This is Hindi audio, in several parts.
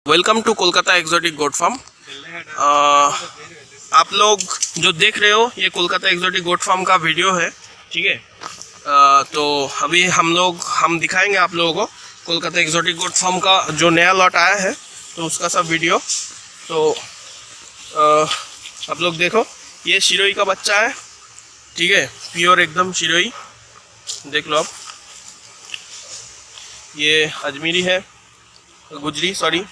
Welcome to Kolkata exotic goat farm. आप लोग जो देख रहे हो ये कोलकाता एक्सोटिक गोट फार्म का वीडियो है, ठीक है। तो अभी हम दिखाएंगे आप लोगों को कोलकाता एक्सोटिक गोट फार्म का जो नया लॉट आया है, तो उसका सब वीडियो। तो आप लोग देखो, ये शिरोई का बच्चा है, ठीक है, प्योर एकदम शिरोई, देख लो आप। ये अजमेरी है, गुजरी सॉरी,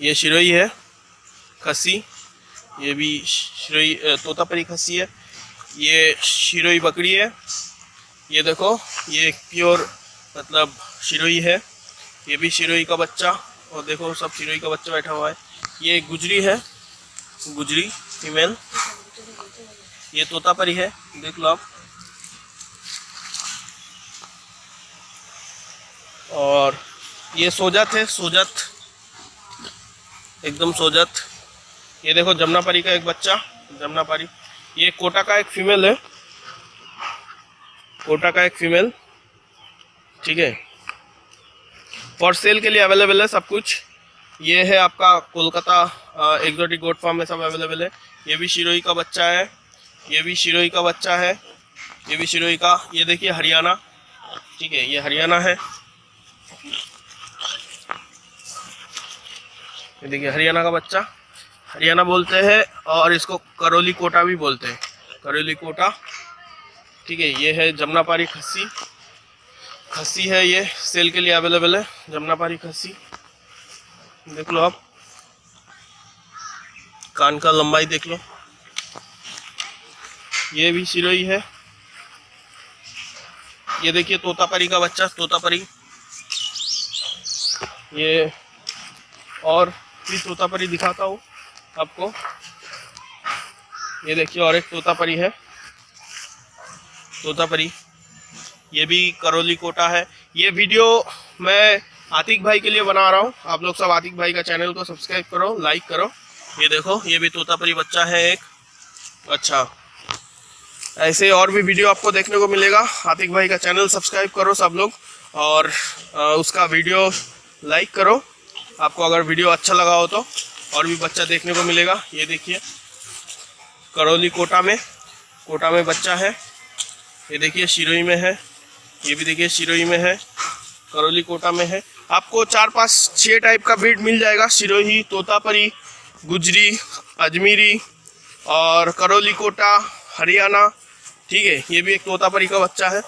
ये शिरोई है खस्सी, ये भी शिरोई तोतापरी खस्सी है। ये शिरोई बकरी है, ये देखो, ये प्योर मतलब शिरोई है। ये भी शिरोई का बच्चा, और देखो सब शिरोई का बच्चा बैठा हुआ है। ये गुजरी है, गुजरी फीमेल। ये तोतापरी है, देख लो आप। और ये सोजत है, सोजत एकदम सोजत। ये देखो जमुनापरी का एक बच्चा, जमुनापरी। ये कोटा का एक फीमेल है, कोटा का एक फीमेल, ठीक है। फॉर सेल के लिए अवेलेबल है सब कुछ। ये है आपका कोलकाता एक्सोटिक गोट फार्म में सब अवेलेबल है। ये भी शिरोई का बच्चा है, ये भी शिरोई का बच्चा है, ये भी शिरोई का। ये देखिए हरियाणा, ठीक है, ये हरियाणा है। ये देखिए हरियाणा का बच्चा, हरियाणा बोलते हैं, और इसको करौली कोटा भी बोलते हैं, करौली कोटा, ठीक है। ये है जमुनापारी खस्सी, खस्सी है, ये सेल के लिए अवेलेबल है, जमुनापारी खस्सी, देख लो आप। कान का लंबाई देख लो। ये भी शिरोई है। ये देखिए तोतापरी का बच्चा, तोतापरी। ये और भी तोतापरी दिखाता हूँ आपको। ये देखिए और एक तोतापरी है, तोतापरी। ये भी करौली कोटा है। ये वीडियो मैं आतिक भाई के लिए बना रहा हूँ। आप लोग सब आतिक भाई का चैनल को सब्सक्राइब करो, लाइक करो। ये देखो, ये भी तोतापरी बच्चा है एक। अच्छा, ऐसे और भी वीडियो आपको देखने को मिलेगा। आतिक भाई का चैनल सब्सक्राइब करो सब लोग, और उसका वीडियो लाइक करो। आपको अगर वीडियो अच्छा लगा हो तो और भी बच्चा देखने को मिलेगा। ये देखिए करौली कोटा में बच्चा है। ये देखिए शिरोई में है, ये भी देखिए शिरोई में है, करौली कोटा में है। आपको 4, 5, 6 टाइप का ब्रीड मिल जाएगा। शिरोई, तोतापरी, गुजरी, अजमेरी और करौली कोटा, हरियाणा, ठीक है। ये भी एक तोतापरी का बच्चा है।